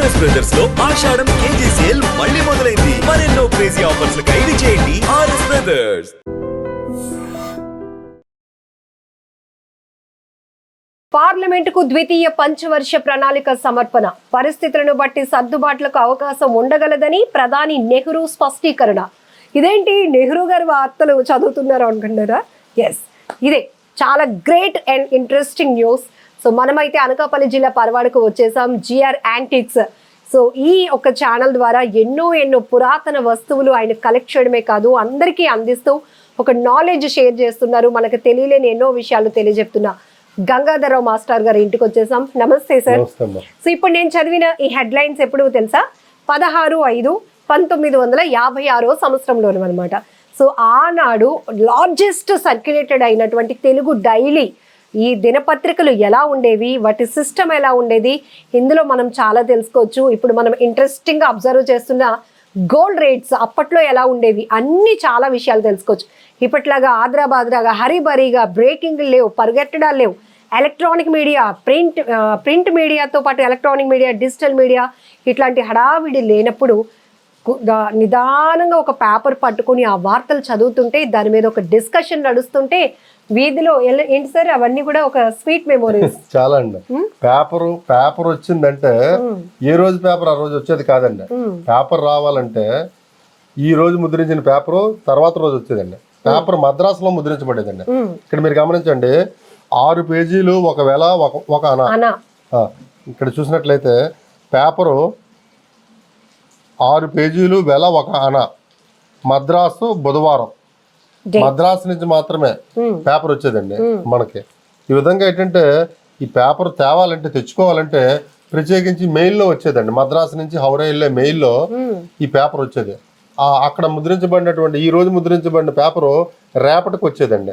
RS brothers లో ఆషాఢం KG sale మళ్ళీ మొదలైంది. మరెన్నో క్రేజీ ఆఫర్స్ ఖైదీ చేయండి ఆర్ఎస్ బ్రదర్స్. పార్లమెంటుకు ద్వితీయ పంచవర్ష ప్రణాళిక సమర్పణ, పరిస్థితులను బట్టి సర్దుబాట్లకు అవకాశం ఉండగలదని ప్రధాని నెహ్రూ స్పష్టీకరణ. ఇదేంటి నెహ్రూ గారి వార్తలు చదువుతున్నారు అనుకుంటున్నారా? ఎస్, ఇదే చాలా great and interesting news. So మనమైతే అనకాపల్లి జిల్లా పరవాడకు వచ్చేసాం. GR antiques. సో ఈ ఒక ఛానల్ ద్వారా ఎన్నో పురాతన వస్తువులు ఆయన కలెక్ట్ చేయడమే కాదు, అందరికీ అందిస్తూ ఒక నాలెడ్జ్ షేర్ చేస్తున్నారు. మనకు తెలియలేని ఎన్నో విషయాలు తెలియజెప్తున్నా గంగాధరరావు మాస్టర్ గారి ఇంటికి వచ్చేసాం. నమస్తే సార్. సో ఇప్పుడు నేను చదివిన ఈ హెడ్లైన్స్ ఎప్పుడు తెలుసా? 16/5/1956 సంవత్సరంలోనే అనమాట. సో ఆనాడు లార్జెస్ట్ సర్క్యులేటెడ్ అయినటువంటి తెలుగు డైలీ ఈ దినపత్రికలు ఎలా ఉండేవి, వాటి సిస్టమ్ ఎలా ఉండేది, ఇందులో మనం చాలా తెలుసుకోవచ్చు. ఇప్పుడు మనం ఇంట్రెస్టింగ్గా అబ్జర్వ్ చేస్తున్న గోల్డ్ రేట్స్ అప్పట్లో ఎలా ఉండేవి, అన్ని చాలా విషయాలు తెలుసుకోవచ్చు. ఇప్పట్లాగా ఆద్రాబాద్రాగా హరిబరిగా బ్రేకింగ్ లేవు, పరిగెట్టడాలు లేవు. ఎలక్ట్రానిక్ మీడియా, ప్రింట్ మీడియాతో పాటు ఎలక్ట్రానిక్ మీడియా, డిజిటల్ మీడియా ఇట్లాంటి హడావిడి లేనప్పుడు నిదానంగా ఒక పేపర్ పట్టుకుని ఆ వార్తలు చదువుతుంటే దాని మీద ఒక డిస్కషన్ నడుస్తుంటే వీధిలో ఏంటి సార్ అవన్నీ కూడా ఒక స్వీట్ మెమోరీస్. చాలా అండి. పేపర్ వచ్చిందంటే ఏ రోజు పేపర్ ఆ రోజు వచ్చేది కాదండి. పేపర్ రావాలంటే ఈ రోజు ముద్రించిన పేపరు తర్వాత రోజు వచ్చేదండి. పేపర్ మద్రాసులో ముద్రించబడేదండి. ఇక్కడ మీరు గమనించండి, 6 పేజీలు ఒకవేళ ఒక అనా. ఇక్కడ చూసినట్లయితే పేపరు 6 పేజీలు వెల 1 అనా. మద్రాసు బుధవారం, మద్రాసు నుంచి మాత్రమే పేపర్ వచ్చేదండి మనకి. ఈ విధంగా ఏంటంటే ఈ పేపర్ తేవాలంటే తెచ్చుకోవాలంటే ప్రత్యేకించి మెయిల్లో వచ్చేదండి. మద్రాసు నుంచి హౌరా వెళ్ళే మెయిల్లో ఈ పేపర్ వచ్చేది. అక్కడ ముద్రించబడినటువంటి ఈ రోజు ముద్రించబడిన పేపరు రేపటికి వచ్చేదండి.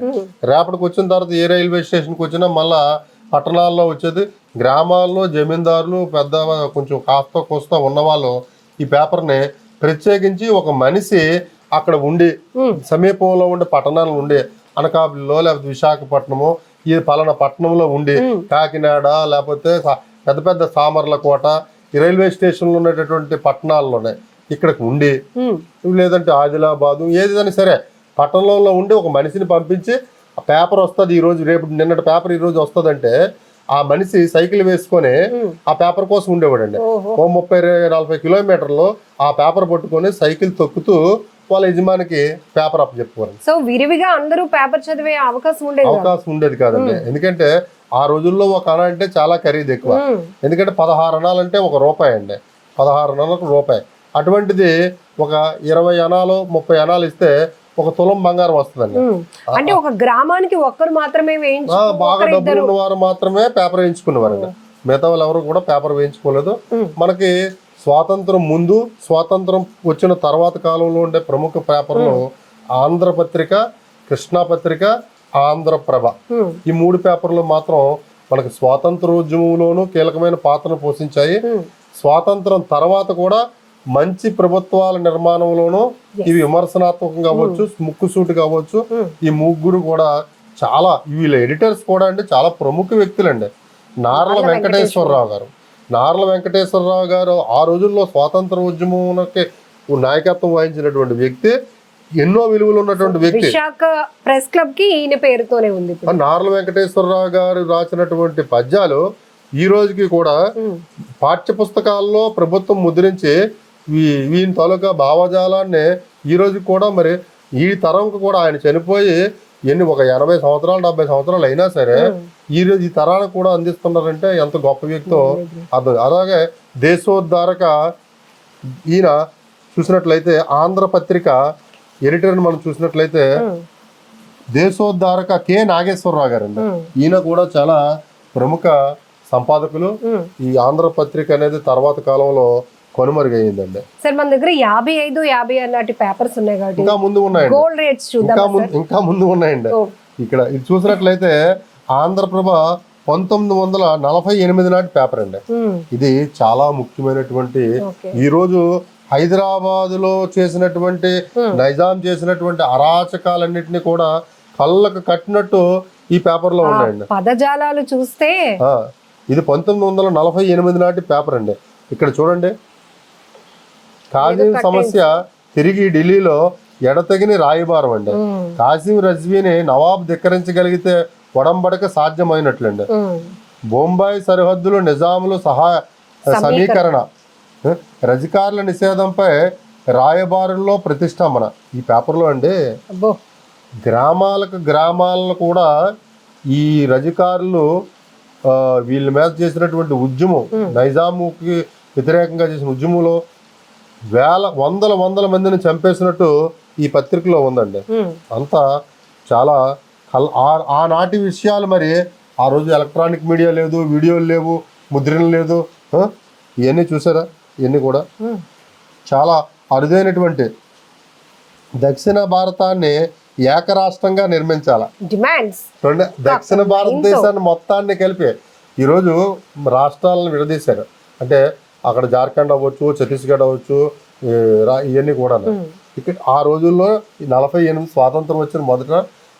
రేపటికి వచ్చిన తర్వాత ఏ రైల్వే స్టేషన్కి వచ్చినా మళ్ళా పట్టణాల్లో వచ్చేది. గ్రామాల్లో జమీందారులు పెద్ద కొంచెం కాస్త కోస్తా ఉన్నవాళ్ళు ఈ పేపర్ని ప్రత్యేకించి ఒక మనిషి అక్కడ ఉండి సమీపంలో ఉండే పట్టణాలు ఉండి అనకాపల్లిలో లేకపోతే విశాఖపట్నము ఈ పలానా పట్టణంలో ఉండి కాకినాడ లేకపోతే పెద్ద పెద్ద సామర్లకోట ఈ రైల్వే స్టేషన్లో ఉండేటటువంటి పట్టణాల్లోనే ఇక్కడికి ఉండి లేదంటే ఆదిలాబాదు ఏదైనా సరే పట్టణంలో ఉండి ఒక మనిషిని పంపించి ఆ పేపర్ వస్తుంది ఈ రోజు రేపు నిన్నటి పేపర్ ఈ రోజు వస్తుందంటే ఆ మనిషి సైకిల్ వేసుకొని ఆ పేపర్ కోసం ఉండేవాడండి. ఓ 30-40 కిలోమీటర్లు ఆ పేపర్ పట్టుకొని సైకిల్ తొక్కుతూ వాళ్ళ యజమానికి పేపర్ అప్పచెప్పుకోరు. సో విరివిగా అందరూ పేపర్ చదివే అవకాశం ఉండేది కాదండి. ఎందుకంటే ఆ రోజుల్లో ఒక అణ అంటే చాలా ఖరీదు ఎక్కువ. ఎందుకంటే 16 అణాలు అంటే ₹1 అండి. 16 అణాలకు ₹1. అటువంటిది ఒక 20 అణాలు 30 అణాలు ఇస్తే 1 తులం బంగారం వస్తుందండి. అంటే ఒక గ్రామానికి ఒక్కరు మాత్రమే బాగా డబ్బులు ఉన్నవారు మాత్రమే పేపర్ వేయించుకునేవారండి. మిగతా వాళ్ళు ఎవరు కూడా పేపర్ వేయించుకోలేదు. మనకి స్వాతంత్రం ముందు స్వాతంత్రం వచ్చిన తర్వాత కాలంలో ఉండే ప్రముఖ పేపర్లు ఆంధ్రపత్రిక, కృష్ణా పత్రిక, ఆంధ్రప్రభ ఈ 3 పేపర్లు మాత్రం మనకి స్వాతంత్రోద్యమంలోనూ కీలకమైన పాత్రను పోషించాయి. స్వాతంత్రం తర్వాత కూడా మంచి ప్రభుత్వాల నిర్మాణంలోనూ ఇవి విమర్శనాత్మకం కావచ్చు, ముక్కుసూటి కావచ్చు, ఈ ముగ్గురు కూడా చాలా వీళ్ళ ఎడిటర్స్ కూడా అండి చాలా ప్రముఖ వ్యక్తులండి. నార్ల వెంకటేశ్వరరావు గారు ఆ రోజుల్లో స్వాతంత్ర ఉద్యమానికి నాయకత్వం వహించినటువంటి వ్యక్తి, ఎన్నో విలువలు ఉన్నటువంటి వ్యక్తి. విశాఖ ప్రెస్ క్లబ్ కి ఈయన పేరుతోనే ఉంది. నార్ల వెంకటేశ్వరరావు గారు రాసినటువంటి పద్యాలు ఈ రోజుకి కూడా పాఠ్య పుస్తకాల్లో ప్రభుత్వం ముద్రించి వీని తాలూకా భావజాలాన్ని ఈ రోజు కూడా మరి ఈ తరంకు కూడా ఆయన చనిపోయి ఒక 80 సంవత్సరాలు 70 సంవత్సరాలు అయినా సరే ఈ తరానికి కూడా అందిస్తున్నారంటే ఎంత గొప్ప వ్యక్తో అర్థం. అలాగే దేశోద్ధారక ఈయన చూసినట్లయితే ఆంధ్రపత్రిక ఎడిటర్ని మనం చూసినట్లయితే దేశోద్ధారక కె నాగేశ్వరరావు గారండి. ఈయన కూడా చాలా ప్రముఖ సంపాదకులు. ఈ ఆంధ్రపత్రిక అనేది తర్వాత కాలంలో కనుమరుగైందండి. సార్ మన దగ్గర 55 నాటి పేపర్స్ ఉన్నాయి కాబట్టి ఇంకా ముందు ఉన్నాయండి. గోల్డ్ రేట్స్ ఇంకా ముందు ఉన్నాయండి. ఇక్కడ ఇది చూసినట్లయితే ఆంధ్రప్రభ 1948 నాటి పేపర్ అండి. ఇది చాలా ముఖ్యమైనటువంటి ఈ రోజు హైదరాబాద్ లో చేసినటువంటి నైజాం చేసినటువంటి అరాచకాలన్నిటిని కూడా కళ్ళకు కట్టినట్టు ఈ పేపర్ లో ఉన్నాయండి. పదజాలాలు చూస్తే ఇది 1948 నాటి పేపర్ అండి. ఇక్కడ చూడండి, కాసిం సమస్య తిరిగి ఢిల్లీలో ఎడతెగని రాయబారం అండి. కాసిం రజ్వీని నవాబ్ ధిక్కరించగలిగితే ఒడంబడిక సాధ్యమైనట్లండి. బొంబాయి సరిహద్దులు నిజాములు సమీకరణ, రజకారుల నిషేధంపై రాయబారుల్లో ప్రతిష్టంభన. ఈ పేపర్లో అండి గ్రామాలను కూడా ఈ రజకారులు వీళ్ళ మీద చేసినటువంటి ఉద్యమం, నైజాముకి వ్యతిరేకంగా చేసిన ఉద్యమంలో వందల మందిని చంపేసినట్టు ఈ పత్రికలో ఉందండి. అంతా చాలా ఆనాటి విషయాలు. మరి ఆ రోజు ఎలక్ట్రానిక్ మీడియా లేదు, వీడియోలు లేవు, ముద్రలు లేదు. ఇవన్నీ చూసారా? ఇవన్నీ కూడా చాలా అరుదైనటువంటి దక్షిణ భారతాన్ని ఏకరాష్ట్రంగా నిర్మించాల డిమాండ్స్. దక్షిణ భారతదేశాన్ని మొత్తాన్ని కలిపి ఈరోజు రాష్ట్రాలను విడదీశారు. అంటే అక్కడ జార్ఖండ్ అవ్వచ్చు, ఛత్తీస్గఢ్ అవ్వచ్చు, ఇవన్నీ కూడా. ఇక్కడ ఆ రోజుల్లో 48 స్వాతంత్రం వచ్చిన మొదట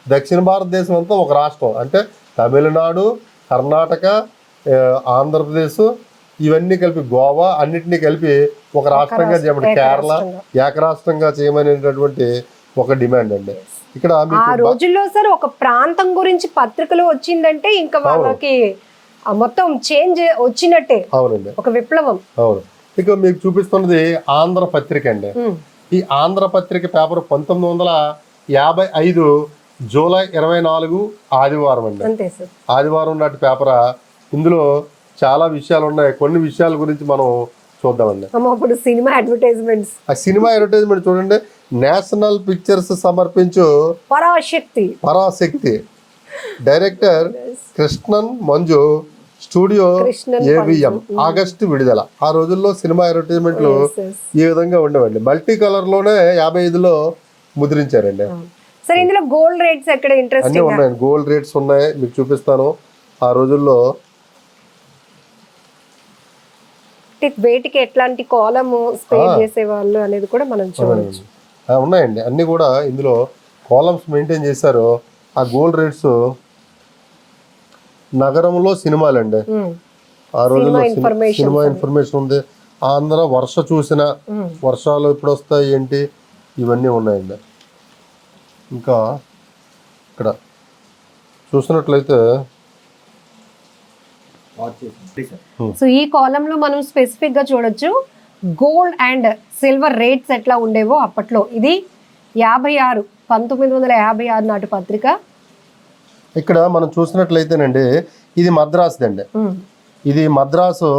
దక్షిణ భారతదేశం అంతా ఒక రాష్ట్రం. అంటే తమిళనాడు, కర్ణాటక, ఆంధ్రప్రదేశ్, ఇవన్నీ కలిపి గోవా అన్నిటినీ కలిపి ఒక రాష్ట్రంగా చేయమని, కేరళ ఏకరాష్ట్రంగా చేయమనేటటువంటి ఒక డిమాండ్ అండి. ఇక్కడ ఆ రోజుల్లో సార్ ఒక ప్రాంతం గురించి పత్రికలు వచ్చిందంటే ఇంకా వాళ్ళకి మొత్తం చేంజ్ వచ్చినట్టే. అవునండి, ఒక విప్లవం. అవును. ఇక మీకు చూపిస్తున్నది ఆంధ్ర పత్రిక అండి. ఈ ఆంధ్ర పత్రిక పేపర్ 1955 జూలై 24 ఆదివారం అండి. ఆదివారం నాటి పేపర్. ఇందులో చాలా విషయాలు ఉన్నాయి. కొన్ని విషయాల గురించి మనం చూద్దామండి. ఇప్పుడు సినిమా అడ్వర్టైజ్మెంట్స్. ఆ సినిమా అడ్వర్టైజ్మెంట్ చూడండి. నేషనల్ పిక్చర్స్ సమర్పించు Parashakti, director Krishnan Manju, studio AVM, August విడుదల. ఆ రోజుల్లో సినిమా అడ్వర్టైజ్మెంట్లు ఈ విధంగా ఉండేవండి. మల్టీ కలర్ లోనే 55లో ముద్రించారండి. సరే, ఇందులో గోల్డ్ రేట్స్ ఎక్కడ ఇంట్రెస్ట్ అన్నీ ఉన్నాయి. గోల్డ్ రేట్స్ ఉన్నాయి, మీకు చూపిస్తాను. ఆ రోజుల్లో వేటికి ఎట్లాంటి కాలమ్ స్పేర్ చేసేవాళ్ళు అనేది కూడా మనం చూడవచ్చు. ఉన్నాయండి, అన్ని కూడా ఇందులో కాలమ్స్ మెయింటైన్ చేశారు. ఆ గోల్డ్ రేట్స్ నగరంలో సినిమాలండి. ఆ రోజుల్లో సినిమా ఇన్ఫర్మేషన్ ఉంది. ఆంధ్ర వర్ష చూసిన, వర్షాలు ఎప్పుడు వస్తాయి ఏంటి, ఇవన్నీ ఉన్నాయండి. ఇంకా ఇక్కడ చూసినట్లయితే సో ఈ కాలం లో మనం స్పెసిఫిక్ గా చూడొచ్చు గోల్డ్ అండ్ సిల్వర్ రేట్స్ ఎట్లా ఉండేవో అప్పట్లో. ఇది 1956 నాటి పత్రిక. ఇక్కడ మనం చూసినట్లయితేనండి, ఇది మద్రాసు అండి. ఇది మద్రాసు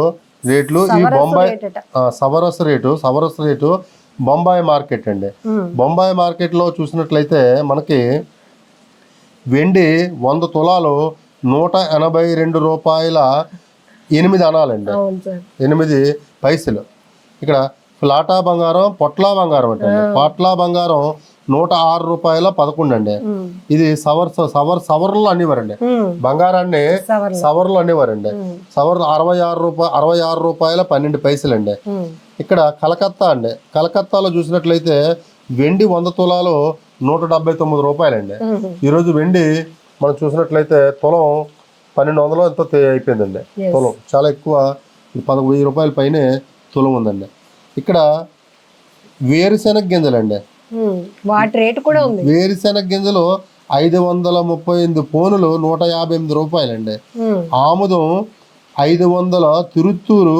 రేట్లు. ఈ బొంబాయి సవరస్ రేటు బొంబాయి మార్కెట్ అండి. బొంబాయి మార్కెట్ లో చూసినట్లయితే మనకి వెండి 100 తులాలు 182 రూపాయల 8 అనాలండి, 8 పైసలు. ఇక్కడ ఫ్లాటా బంగారం, పొట్లా బంగారం అంటే పొట్లా బంగారం 106 రూపాయల 11 అండి. ఇది సవర్లు అనేవారండి. బంగారాన్ని సవర్లు అనేవారండి. సవర్లు 66 రూపాయల 12 పైసలు అండి. ఇక్కడ కలకత్తా అండి. కలకత్తాలో చూసినట్లయితే వెండి 100 తులాలు 179 రూపాయలండి. ఈరోజు వెండి మనం చూసినట్లయితే తులం 1200 ఎంతో అయిపోయిందండి. తులం చాలా ఎక్కువ, 1000 రూపాయల పైనే తులం ఉందండి. ఇక్కడ వేరుశెనగ గింజలండి, వాటి రేటు కూడా ఉంది. వేరుశెనగ గింజలు 538 పోనులు 158 రూపాయలండి. ఆముదం 500, తిరుత్తూరు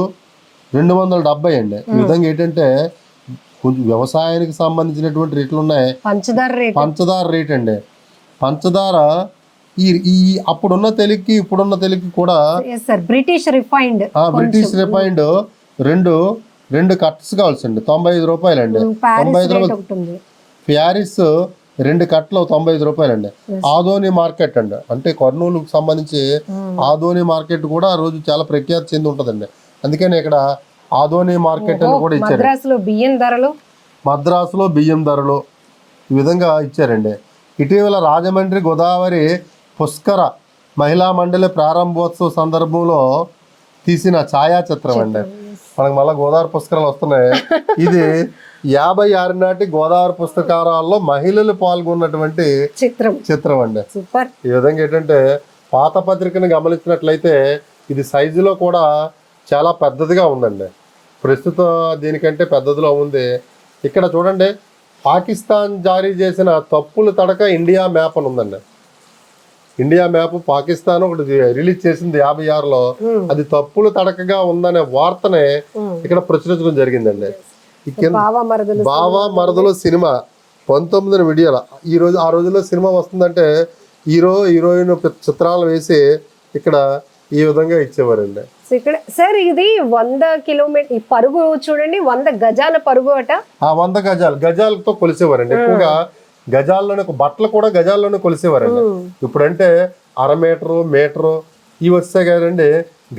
270 అండి. ఈ విధంగా ఏంటంటే కొంచెం వ్యవసాయానికి సంబంధించినటువంటి రేట్లు ఉన్నాయి. పంచదార రేట్ అండి. పంచదార ఈ అప్పుడున్న తెలుగుకి ఇప్పుడున్న తెలుగుకి కూడా బ్రిటిష్ రిఫైండ్ రెండు కట్స్ కావాల్సిండి 95 రూపాయలండి. 95 రూపాయలు. ప్యారిస్ 2 కట్టలు 95 రూపాయలండి. ఆదోని మార్కెట్ అండి, అంటే కర్నూలుకు సంబంధించి ఆదోని మార్కెట్ కూడా ఆ రోజు చాలా ప్రఖ్యాతి చెంది ఉంటదండి. అందుకని ఇక్కడ ఆదోని మార్కెట్ అని కూడా ఇచ్చారు. మద్రాసులో బియ్యం ధరలు ఈ విధంగా ఇచ్చారండి. ఇటీవల రాజమండ్రి గోదావరి పుష్కర మహిళా మండలి ప్రారంభోత్సవ సందర్భంలో తీసిన ఛాయాచిత్రం అండి. మనకు మళ్ళీ గోదావరి పుష్కరాలు వస్తున్నాయి. ఇది 56 నాటి గోదావరి పుస్తకాలలో మహిళలు పాల్గొన్నటువంటి చిత్రం అండి. ఈ విధంగా ఏంటంటే పాత పత్రికను గమనించినట్లయితే ఇది సైజులో కూడా చాలా పెద్దదిగా ఉందండి. ప్రస్తుత దీనికంటే పెద్దదిలో ఉంది. ఇక్కడ చూడండి, పాకిస్తాన్ జారీ చేసిన తప్పులు తడక ఇండియా మ్యాప్ అని ఉందండి. ఇండియా మ్యాప్ పాకిస్తాన్ ఒకటి రిలీజ్ చేసింది 56లో, అది తప్పులు తడకగా ఉందనే వార్తనే ఇక్కడ ప్రచురించడం జరిగిందండి. బావా మరదలు సినిమా 19 విడియాల ఆ రోజుల్లో సినిమా వస్తుందంటే హీరోయిన్ చిత్రాలు వేసి ఇక్కడ ఈ విధంగా ఇచ్చేవారండి. ఇక్కడ సార్ ఇది 100 కిలోమీటర్ పరుగు చూడండి, 100 గజాల పరుగు అట. 100 గజాలతో కొలిసేవారండి. ఎక్కువగా గజాల్లోనే, బట్టలు కూడా గజాల్లోనే కొలిసేవారండి. ఇప్పుడంటే అర మీటరు ఇవి వస్తాయి కదండి,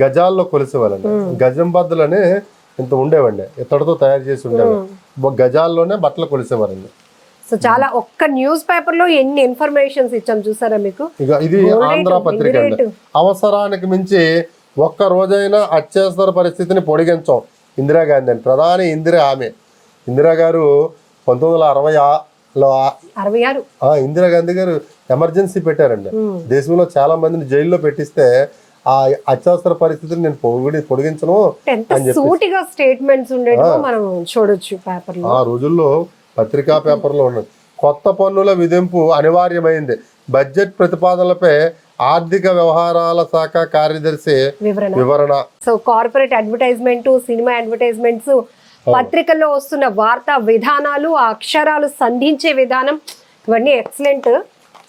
గజాల్లో కొలిసేవారండి. గజం బద్దలని ఇంత ఉండేవండి, ఇత్తడితో తయారు చేసి ఉండేవి. గజాల్లోనే బట్టలు కొలిసేవారండి. సో చాలా ఒక్క న్యూస్ పేపర్ లో ఎన్ని ఇన్ఫర్మేషన్స్ ఇచ్చాం చూసారా మీకు. ఇక ఇది ఆంధ్ర పత్రిక అండి. అవసరానికి మించి ఒక్క రోజైనా అత్యవసర పరిస్థితిని పొడిగించాం ఇందిరాగాంధీ అని. ప్రధాని ఇందిరా గారు 1966లో ఇందిరాగాంధీ గారు ఎమర్జెన్సీ పెట్టారండి. దేశంలో చాలా మందిని జైల్లో పెట్టిస్తే ఆ అత్యవసర పరిస్థితులు నేను పొడిగించను అని చెప్పి స్టేట్మెంట్స్ ఉండేది మనం చూడొచ్చు పేపర్ లో. ఆ రోజుల్లో పత్రికా పేపర్లో ఉన్నది. కొత్త పన్నుల విధింపు అనివార్యమైంది. బడ్జెట్ ప్రతిపాదనలపై ఆర్థిక వ్యవహారాల శాఖ కార్యదర్శి వివరణ. So corporate advertisement, cinema advertisements, పత్రికల్లో వస్తున్న వార్తా విధానాలు, ఆ అక్షరాలు సంధించే విధానం ఇవన్నీ ఎక్సలెంట్.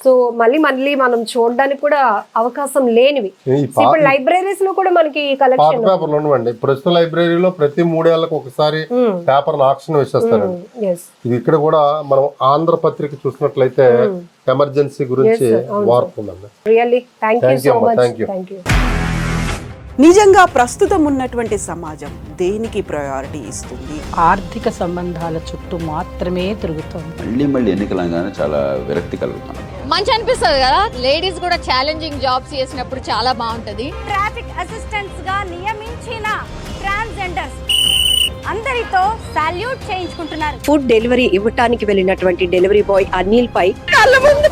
సో మళ్ళీ మనం చూడడానికి కూడా అవకాశం లేనివి. ఇప్పుడు లైబ్రరీస్ లో కూడా మనకి కలెక్షన్ పేపర్లు ఉండవండి. ప్రస్తుత లైబ్రరీలో ప్రతి 3 ఏళ్లకు ఒకసారి పేపర్ ఆక్షన్ వేసేస్తారండి. ఇది ఇక్కడ కూడా మనం ఆంధ్ర పత్రిక చూసినట్లయితే ఎమర్జెన్సీ గురించి వార్త ఉందండి. Really thank you so much. Thank you. నిజంగా ప్రస్తుతం ఉన్నటువంటి సమాజం దేనికి ప్రయారిటీ ఇస్తుంది? ఆర్థిక సంబంధాల చుట్టూ మాత్రమే తిరుగుతుంది. మళ్ళీ ఎన్నికలంగానే చాలా విరక్తి కలుగుతాం. మంచి అనిపిస్తుంది కదా, లేడీస్ కూడా ఛాలెంజింగ్ జాబ్స్ చేసినప్పుడు చాలా బాగుంటది. ట్రాఫిక్ అసిస్టెంట్స్ గా నియమించిన ట్రాన్స్జెండర్స్ అందరితో సాల్యూట్ చేయించుకుంటున్నారు. ఫుడ్ డెలివరీ ఇవ్వటానికి వెళ్ళినటువంటి డెలివరీ బాయ్ అనిల్ పై కళ్ళ ముందు